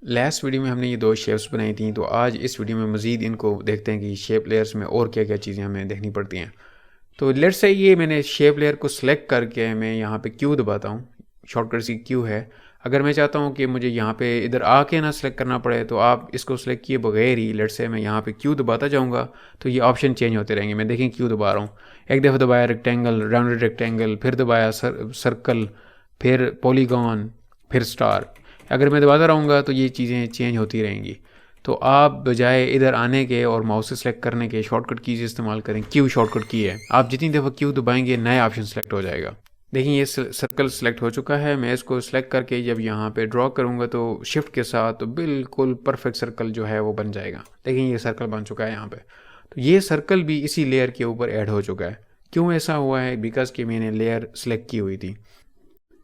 Last video में हमने ये दो शेप्स बनाई थी, तो आज इस वीडियो में मज़ीद इनको देखते हैं कि शेप लेयर्स में और क्या क्या चीज़ें हमें देखनी पड़ती हैं। तो लेट्स से ये मैंने शेप लेयर को सिलेक्ट करके मैं यहाँ पे क्यू दबाता हूँ, शॉर्टकट की क्यू है। अगर मैं चाहता हूँ कि मुझे यहाँ पे इधर आके ना सिलेक्ट करना पड़े, तो आप इसको सिलेक्ट किए बगैर ही लेट्स से मैं यहाँ पे क्यू दबाता जाऊँगा तो ये ऑप्शन चेंज होते रहेंगे। मैं देखें क्यू दबा रहा हूँ, एक दफ़ा दबाया रेक्टेंगल, राउंडेड रेक्टेंगल, फिर दबाया सर्कल, फिर पॉलीगॉन, फिर स्टार। अगर मैं दबाता रहूँगा तो ये चीज़ें चेंज होती रहेंगी। तो आप बजाय इधर आने के और माउस से सेलेक्ट करने के शॉर्टकट कीज़ इस्तेमाल करें। क्यू शॉर्टकट की है, आप जितनी दफ़ा क्यू दबाएंगे नया ऑप्शन सेलेक्ट हो जाएगा। देखिए ये सर्कल सेलेक्ट हो चुका है। मैं इसको सेलेक्ट करके जब यहाँ पे ड्रॉ करूँगा तो शिफ्ट के साथ तो बिल्कुल परफेक्ट सर्कल जो है वो बन जाएगा। देखिए ये सर्कल बन चुका है यहाँ पे। तो ये सर्कल भी इसी लेयर के ऊपर ऐड हो चुका है। क्यों ऐसा हुआ है? बिकॉज कि मैंने लेयर सेलेक्ट की हुई थी।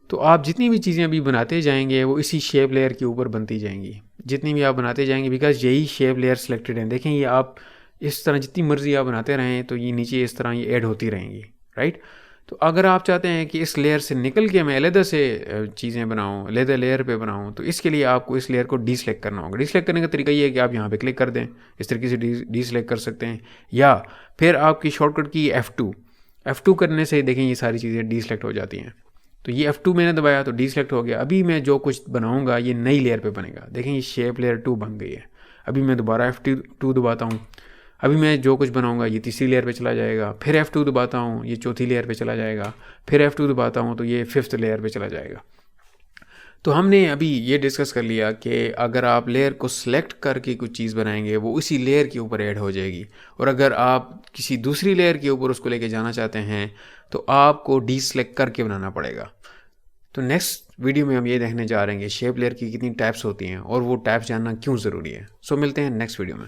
तो आप जितनी भी चीज़ें अभी बनाते जाएंगे वो इसी शेप लेयर के ऊपर बनती जाएंगी, जितनी भी आप बनाते जाएंगे, बिकॉज यही शेप लेयर सेलेक्टेड है। देखें ये आप इस तरह जितनी मर्जी आप बनाते रहें तो ये नीचे इस तरह ये ऐड होती रहेंगी, राइट। तो अगर आप चाहते हैं कि इस लेयर से निकल के मैं अलहदा से चीज़ें बनाऊँ, अलहदा लेयर पे बनाऊँ, तो इसके लिए आपको इस लेयर को डी सेलेक्ट करना होगा। डी सेलेक्ट करने का तरीका ये है कि आप यहाँ पे क्लिक कर दें, इस तरीके से डी सेलेक्ट कर सकते हैं, या फिर आपकी शॉर्टकट की F2 करने से देखें ये सारी चीज़ें डी सेलेक्ट हो जाती हैं। तो ये F2 मैंने दबाया तो डी सेलेक्ट हो गया। अभी मैं जो कुछ बनाऊंगा ये नई लेयर पे बनेगा। देखें ये शेप लेयर 2 बन गई है। अभी मैं दोबारा F2 दबाता हूँ, अभी मैं जो कुछ बनाऊंगा ये तीसरी लेयर पे चला जाएगा। फिर F2 दबाता हूँ, ये चौथी लेयर पे चला जाएगा। फिर F2 दबाता हूँ तो ये फिफ्थ लेयर पे चला जाएगा। तो हमने अभी ये डिस्कस कर लिया कि अगर आप लेयर को सिलेक्ट करके कुछ चीज़ बनाएंगे वो उसी लेयर के ऊपर ऐड हो जाएगी, और अगर आप किसी दूसरी लेयर के ऊपर उसको लेके जाना चाहते हैं तो आपको डी सेलेक्ट करके बनाना पड़ेगा। तो नेक्स्ट वीडियो में हम ये देखने जा रहे हैं कि शेप लेयर की कितनी टाइप्स होती हैं और वो टाइप्स जानना क्यों ज़रूरी है। सो मिलते हैं नेक्स्ट वीडियो में।